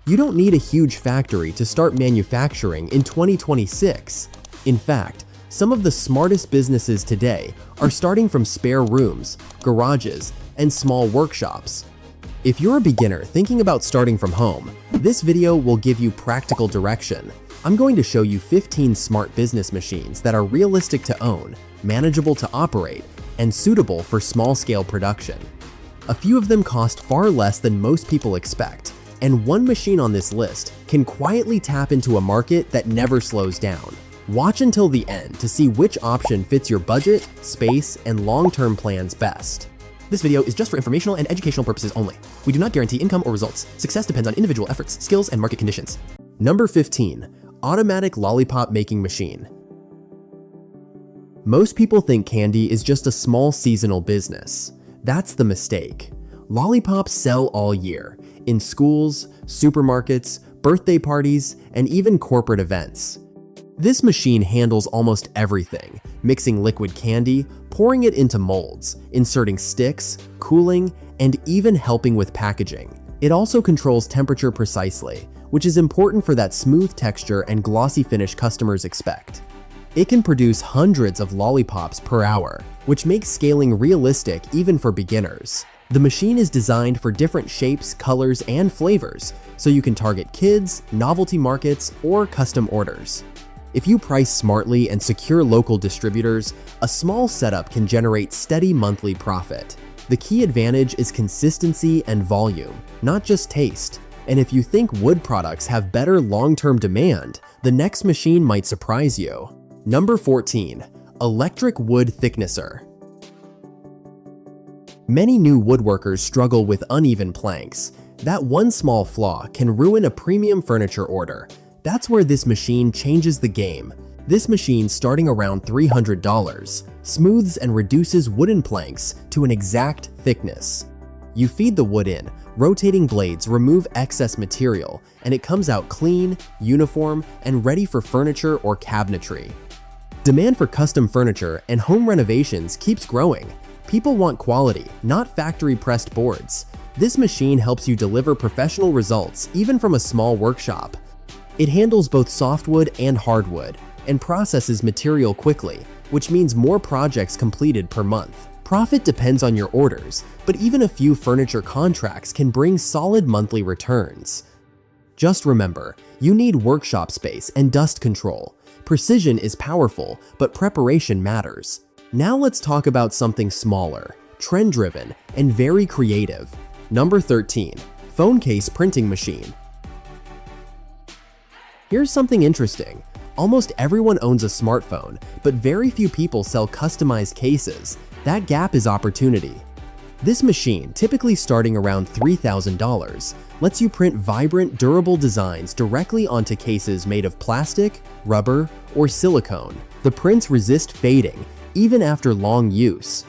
You don't need a huge factory to start manufacturing in 2026. In fact, some of the smartest businesses today are starting from spare rooms, garages, and small workshops. If you're a beginner thinking about starting from home, this video will give you practical direction. I'm going to show you 15 smart business machines that are realistic to own, manageable to operate, and suitable for small-scale production. A few of them cost far less than most people expect, and one machine on this list can quietly tap into a market that never slows down. Watch until the end to see which option fits your budget, space, and long-term plans best. This video is just for informational and educational purposes only. We do not guarantee income or results. Success depends on individual efforts, skills, and market conditions. Number 15. Automatic Lollipop Making Machine. Most people think candy is just a small seasonal business. That's the mistake. Lollipops sell all year, in schools, supermarkets, birthday parties, and even corporate events. This machine handles almost everything, mixing liquid candy, pouring it into molds, inserting sticks, cooling, and even helping with packaging. It also controls temperature precisely, which is important for that smooth texture and glossy finish customers expect. It can produce hundreds of lollipops per hour, which makes scaling realistic even for beginners. The machine is designed for different shapes, colors, and flavors, so you can target kids, novelty markets, or custom orders. If you price smartly and secure local distributors, a small setup can generate steady monthly profit. The key advantage is consistency and volume, not just taste. And if you think wood products have better long-term demand, the next machine might surprise you. Number 14. Electric Wood Thicknesser. Many new woodworkers struggle with uneven planks. That one small flaw can ruin a premium furniture order. That's where this machine changes the game. This machine, starting around $300, smooths and reduces wooden planks to an exact thickness. You feed the wood in, rotating blades remove excess material, and it comes out clean, uniform, and ready for furniture or cabinetry. Demand for custom furniture and home renovations keeps growing. People want quality, not factory-pressed boards. This machine helps you deliver professional results even from a small workshop. It handles both softwood and hardwood, and processes material quickly, which means more projects completed per month. Profit depends on your orders, but even a few furniture contracts can bring solid monthly returns. Just remember, you need workshop space and dust control. Precision is powerful, but preparation matters. Now let's talk about something smaller, trend-driven, and very creative. Number 13. Phone Case Printing Machine. Here's something interesting. Almost everyone owns a smartphone, but very few people sell customized cases. That gap is opportunity. This machine, typically starting around $3,000, lets you print vibrant, durable designs directly onto cases made of plastic, rubber, or silicone. The prints resist fading, even after long use.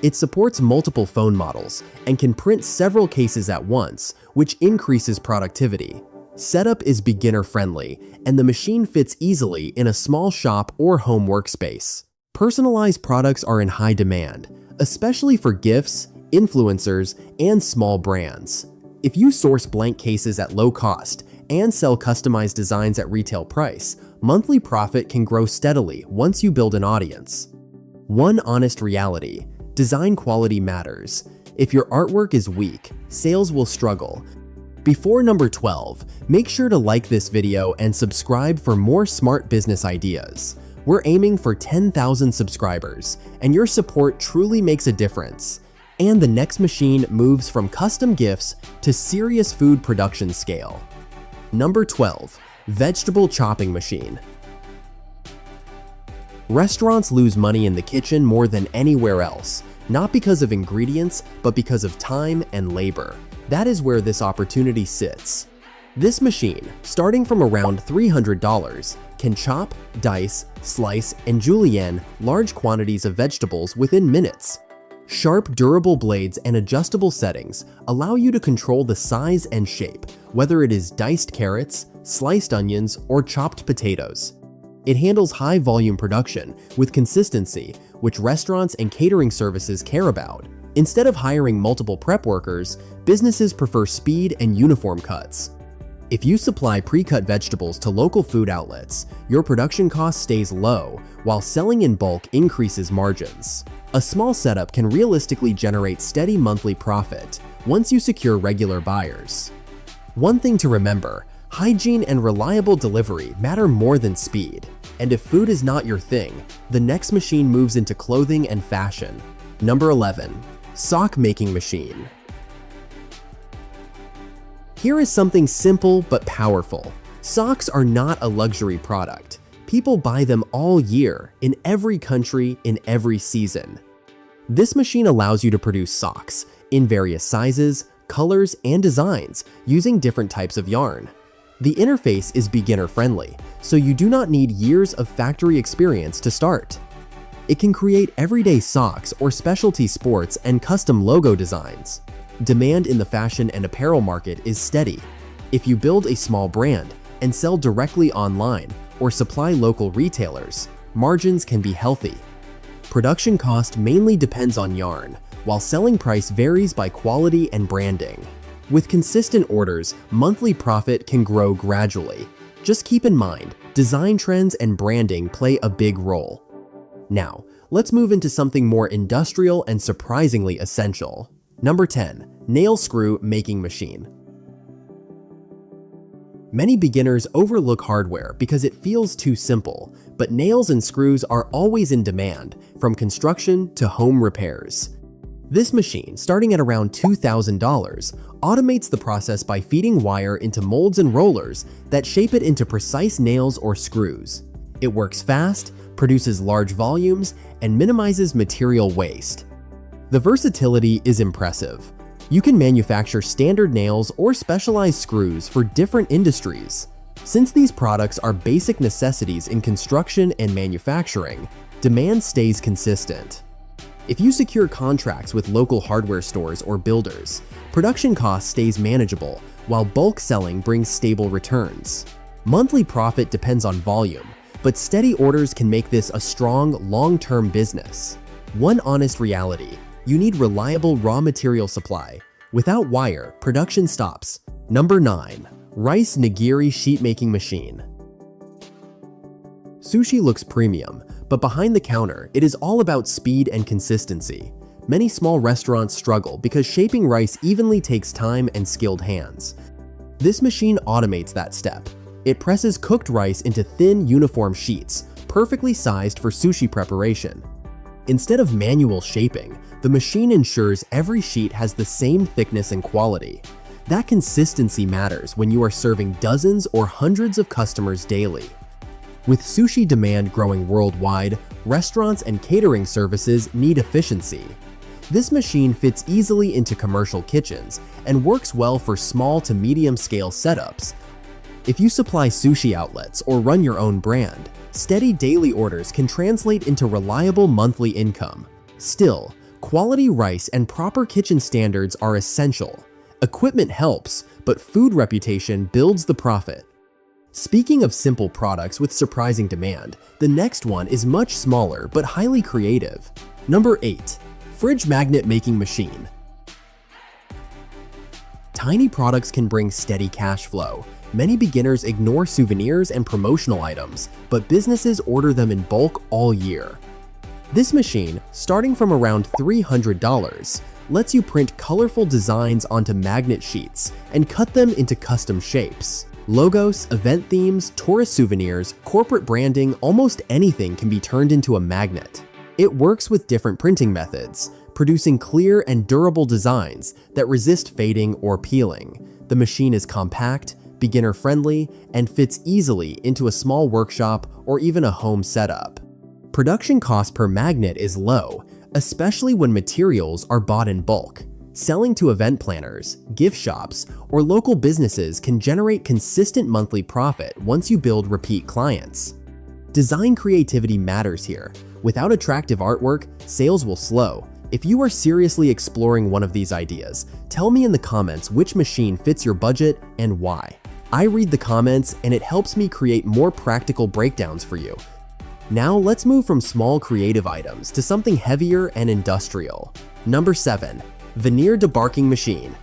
It supports multiple phone models and can print several cases at once, which increases productivity. Setup is beginner-friendly, and the machine fits easily in a small shop or home workspace. Personalized products are in high demand, especially for gifts, influencers, and small brands. If you source blank cases at low cost and sell customized designs at retail price, monthly profit can grow steadily once you build an audience. One honest reality: design quality matters. If your artwork is weak, sales will struggle. Before number 12, make sure to like this video and subscribe for more smart business ideas. We're aiming for 10,000 subscribers, and your support truly makes a difference. And the next machine moves from custom gifts to serious food production scale. Number 12. Vegetable Chopping Machine. Restaurants lose money in the kitchen more than anywhere else, not because of ingredients, but because of time and labor. That is where this opportunity sits. This machine, starting from around $300, can chop, dice, slice, and julienne large quantities of vegetables within minutes. Sharp, durable blades and adjustable settings allow you to control the size and shape, whether it is diced carrots, sliced onions, or chopped potatoes. It handles high-volume production with consistency, which restaurants and catering services care about. Instead of hiring multiple prep workers, businesses prefer speed and uniform cuts. If you supply pre-cut vegetables to local food outlets, your production cost stays low, while selling in bulk increases margins. A small setup can realistically generate steady monthly profit once you secure regular buyers. One thing to remember, hygiene and reliable delivery matter more than speed. And if food is not your thing, the next machine moves into clothing and fashion. Number 11. Sock making machine. Here is something simple but powerful. Socks are not a luxury product. People buy them all year, in every country, in every season. This machine allows you to produce socks in various sizes, colors, and designs using different types of yarn. The interface is beginner-friendly, so you do not need years of factory experience to start. It can create everyday socks or specialty sports and custom logo designs. Demand in the fashion and apparel market is steady. If you build a small brand and sell directly online or supply local retailers, margins can be healthy. Production cost mainly depends on yarn, while selling price varies by quality and branding. With consistent orders, monthly profit can grow gradually. Just keep in mind, design trends and branding play a big role. Now, let's move into something more industrial and surprisingly essential. Number 10. Nail screw making machine. Many beginners overlook hardware because it feels too simple, but nails and screws are always in demand, from construction to home repairs. This machine, starting at around $2,000, automates the process by feeding wire into molds and rollers that shape it into precise nails or screws. It works fast, produces large volumes, and minimizes material waste. The versatility is impressive. You can manufacture standard nails or specialized screws for different industries. Since these products are basic necessities in construction and manufacturing, demand stays consistent. If you secure contracts with local hardware stores or builders, production cost stays manageable, while bulk selling brings stable returns. Monthly profit depends on volume, but steady orders can make this a strong, long-term business. One honest reality: you need reliable raw material supply. Without wire, production stops. Number 9. Rice nigiri sheet making machine. Sushi looks premium, but behind the counter, it is all about speed and consistency. Many small restaurants struggle because shaping rice evenly takes time and skilled hands. This machine automates that step. It presses cooked rice into thin, uniform sheets, perfectly sized for sushi preparation. Instead of manual shaping, the machine ensures every sheet has the same thickness and quality. That consistency matters when you are serving dozens or hundreds of customers daily. With sushi demand growing worldwide, restaurants and catering services need efficiency. This machine fits easily into commercial kitchens and works well for small to medium-scale setups. If you supply sushi outlets or run your own brand, steady daily orders can translate into reliable monthly income. Still, quality rice and proper kitchen standards are essential. Equipment helps, but food reputation builds the profit. Speaking of simple products with surprising demand, the next one is much smaller but highly creative. Number 8. Fridge magnet making machine. Tiny products can bring steady cash flow. Many beginners ignore souvenirs and promotional items, but businesses order them in bulk all year. This machine, starting from around $300, lets you print colorful designs onto magnet sheets and cut them into custom shapes. Logos, event themes, tourist souvenirs, corporate branding, almost anything can be turned into a magnet. It works with different printing methods, producing clear and durable designs that resist fading or peeling. The machine is compact, beginner-friendly, and fits easily into a small workshop or even a home setup. Production cost per magnet is low, especially when materials are bought in bulk. Selling to event planners, gift shops, or local businesses can generate consistent monthly profit once you build repeat clients. Design creativity matters here. Without attractive artwork, sales will slow. If you are seriously exploring one of these ideas, tell me in the comments which machine fits your budget and why. I read the comments and it helps me create more practical breakdowns for you. Now let's move from small creative items to something heavier and industrial. Number 7. Veneer debarking machine.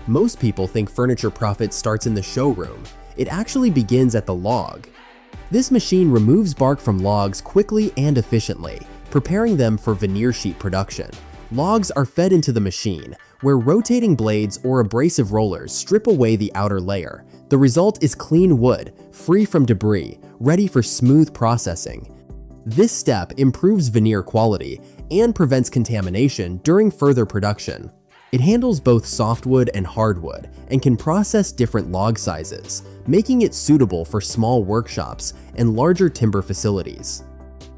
Most people think furniture profit starts in the showroom. It actually begins at the log. This machine removes bark from logs quickly and efficiently, preparing them for veneer sheet production. Logs are fed into the machine, where rotating blades or abrasive rollers strip away the outer layer. The result is clean wood, free from debris, ready for smooth processing. This step improves veneer quality and prevents contamination during further production. It handles both softwood and hardwood and can process different log sizes, making it suitable for small workshops and larger timber facilities.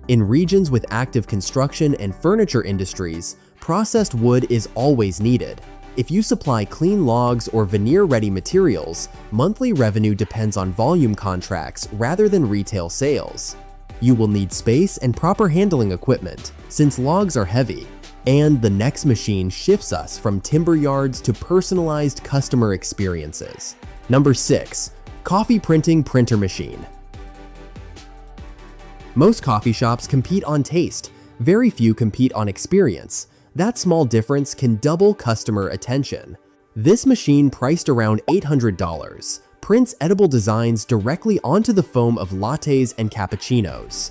In regions with active construction and furniture industries, processed wood is always needed. If you supply clean logs or veneer-ready materials, monthly revenue depends on volume contracts rather than retail sales. You will need space and proper handling equipment, since logs are heavy. And the next machine shifts us from timber yards to personalized customer experiences. Number 6. Coffee Printing Printer Machine. Most coffee shops compete on taste. Very few compete on experience. That small difference can double customer attention. This machine, priced around $800, prints edible designs directly onto the foam of lattes and cappuccinos.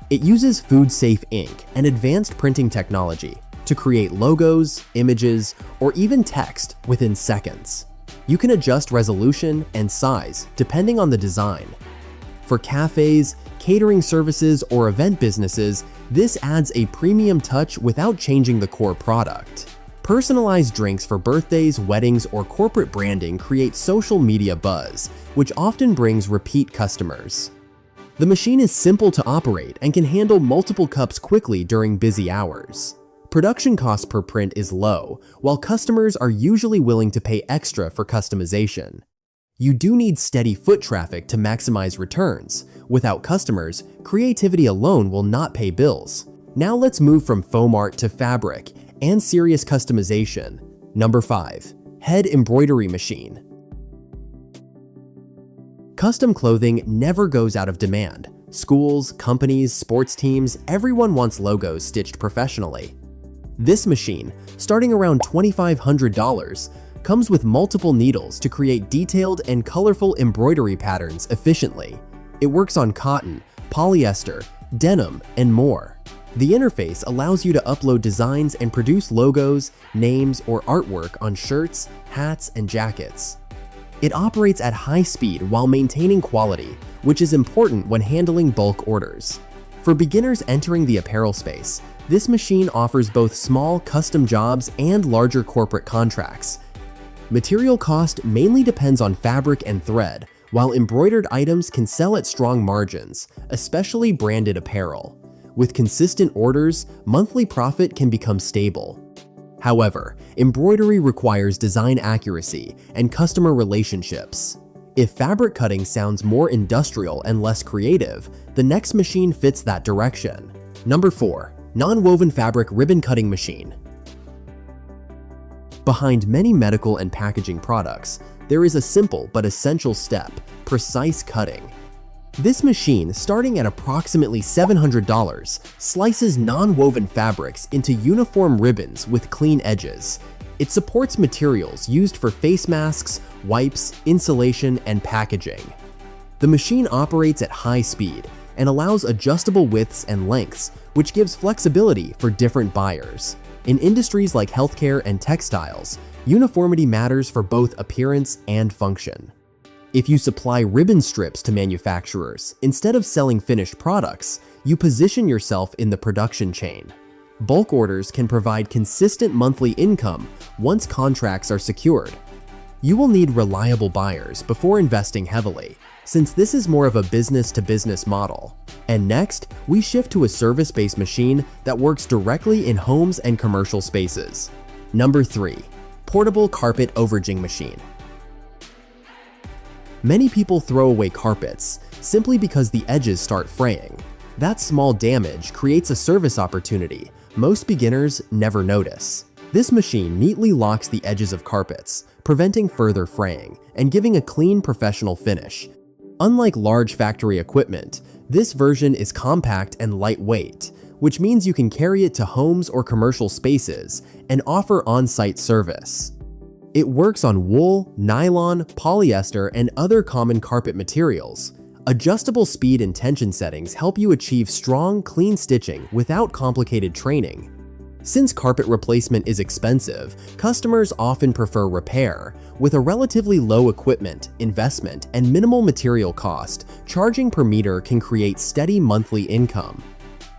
It uses food-safe ink and advanced printing technology to create logos, images, or even text within seconds. You can adjust resolution and size depending on the design. For cafes, catering services, or event businesses, this adds a premium touch without changing the core product. Personalized drinks for birthdays, weddings, or corporate branding create social media buzz, which often brings repeat customers. The machine is simple to operate and can handle multiple cups quickly during busy hours. Production cost per print is low, while customers are usually willing to pay extra for customization. You do need steady foot traffic to maximize returns. Without customers, creativity alone will not pay bills. Now let's move from foam art to fabric and serious customization. Number 5. Head Embroidery Machine. Custom clothing never goes out of demand. Schools, companies, sports teams, everyone wants logos stitched professionally. This machine, starting around $2,500, comes with multiple needles to create detailed and colorful embroidery patterns efficiently. It works on cotton, polyester, denim, and more. The interface allows you to upload designs and produce logos, names, or artwork on shirts, hats, and jackets. It operates at high speed while maintaining quality, which is important when handling bulk orders. For beginners entering the apparel space, this machine offers both small custom jobs and larger corporate contracts. Material cost mainly depends on fabric and thread, while embroidered items can sell at strong margins, especially branded apparel. With consistent orders, monthly profit can become stable. However, embroidery requires design accuracy and customer relationships. If fabric cutting sounds more industrial and less creative, the next machine fits that direction. Number 4. Non-woven fabric ribbon cutting machine. Behind many medical and packaging products, there is a simple but essential step: precise cutting. This machine, starting at approximately $700, slices non-woven fabrics into uniform ribbons with clean edges. It supports materials used for face masks, wipes, insulation, and packaging. The machine operates at high speed and allows adjustable widths and lengths, which gives flexibility for different buyers. In industries like healthcare and textiles, uniformity matters for both appearance and function. If you supply ribbon strips to manufacturers instead of selling finished products, you position yourself in the production chain. Bulk orders can provide consistent monthly income once contracts are secured. You will need reliable buyers before investing heavily, since this is more of a business-to-business model. And next, we shift to a service-based machine that works directly in homes and commercial spaces. Number 3. Portable Carpet Overaging Machine. Many people throw away carpets simply because the edges start fraying. That small damage creates a service opportunity most beginners never notice. This machine neatly locks the edges of carpets, preventing further fraying and giving a clean, professional finish. Unlike large factory equipment, this version is compact and lightweight, which means you can carry it to homes or commercial spaces and offer on-site service. It works on wool, nylon, polyester, and other common carpet materials. Adjustable speed and tension settings help you achieve strong, clean stitching without complicated training. Since carpet replacement is expensive, customers often prefer repair. With a relatively low equipment, investment, and minimal material cost, charging per meter can create steady monthly income.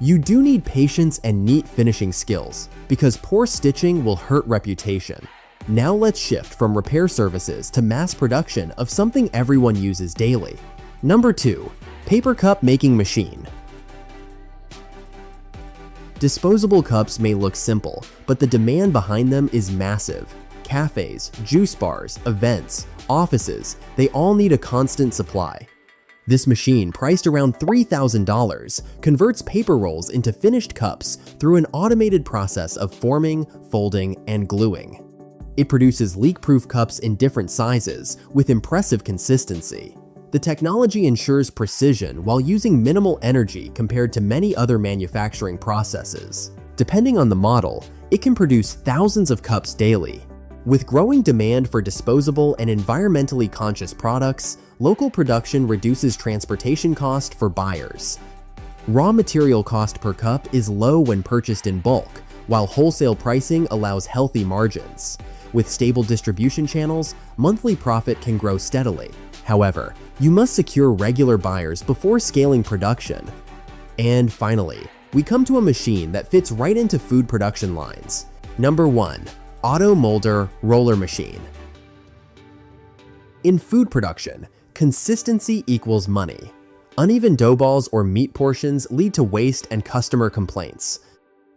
You do need patience and neat finishing skills, because poor stitching will hurt reputation. Now let's shift from repair services to mass production of something everyone uses daily. Number 2. Paper cup making machine. Disposable cups may look simple, but the demand behind them is massive. Cafes, juice bars, events, offices, they all need a constant supply. This machine, priced around $3,000, converts paper rolls into finished cups through an automated process of forming, folding, and gluing. It produces leak-proof cups in different sizes with impressive consistency. The technology ensures precision while using minimal energy compared to many other manufacturing processes. Depending on the model, it can produce thousands of cups daily. With growing demand for disposable and environmentally conscious products, local production reduces transportation cost for buyers. Raw material cost per cup is low when purchased in bulk, while wholesale pricing allows healthy margins. With stable distribution channels, monthly profit can grow steadily. However, you must secure regular buyers before scaling production. And finally, we come to a machine that fits right into food production lines. Number 1. Auto Molder Roller Machine. In food production, consistency equals money. Uneven dough balls or meat portions lead to waste and customer complaints.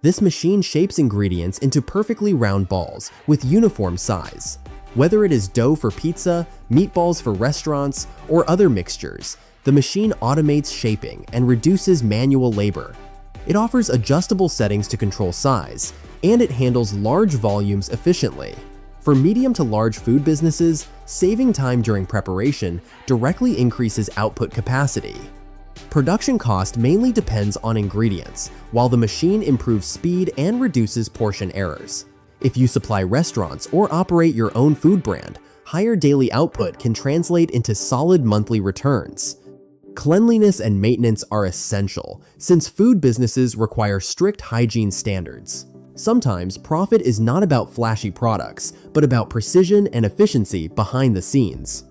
This machine shapes ingredients into perfectly round balls with uniform size. Whether it is dough for pizza, meatballs for restaurants, or other mixtures, the machine automates shaping and reduces manual labor. It offers adjustable settings to control size, and it handles large volumes efficiently. For medium to large food businesses, saving time during preparation directly increases output capacity. Production cost mainly depends on ingredients, while the machine improves speed and reduces portion errors. If you supply restaurants or operate your own food brand, higher daily output can translate into solid monthly returns. Cleanliness and maintenance are essential, since food businesses require strict hygiene standards. Sometimes profit is not about flashy products, but about precision and efficiency behind the scenes.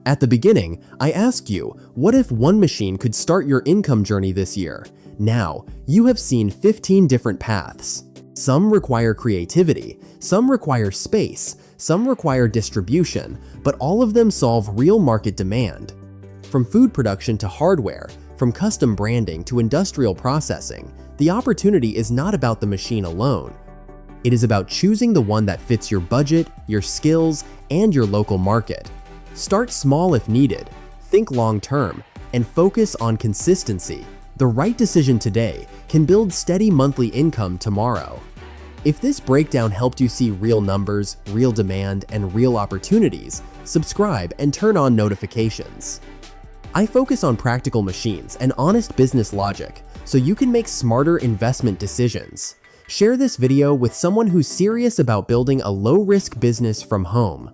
At the beginning, I asked you, what if one machine could start your income journey this year? Now, you have seen 15 different paths. Some require creativity, some require space, some require distribution, but all of them solve real market demand. From food production to hardware, from custom branding to industrial processing, the opportunity is not about the machine alone. It is about choosing the one that fits your budget, your skills, and your local market. Start small if needed, think long-term, and focus on consistency. The right decision today can build steady monthly income tomorrow. If this breakdown helped you see real numbers, real demand, and real opportunities, subscribe and turn on notifications. I focus on practical machines and honest business logic, so you can make smarter investment decisions. Share this video with someone who's serious about building a low-risk business from home.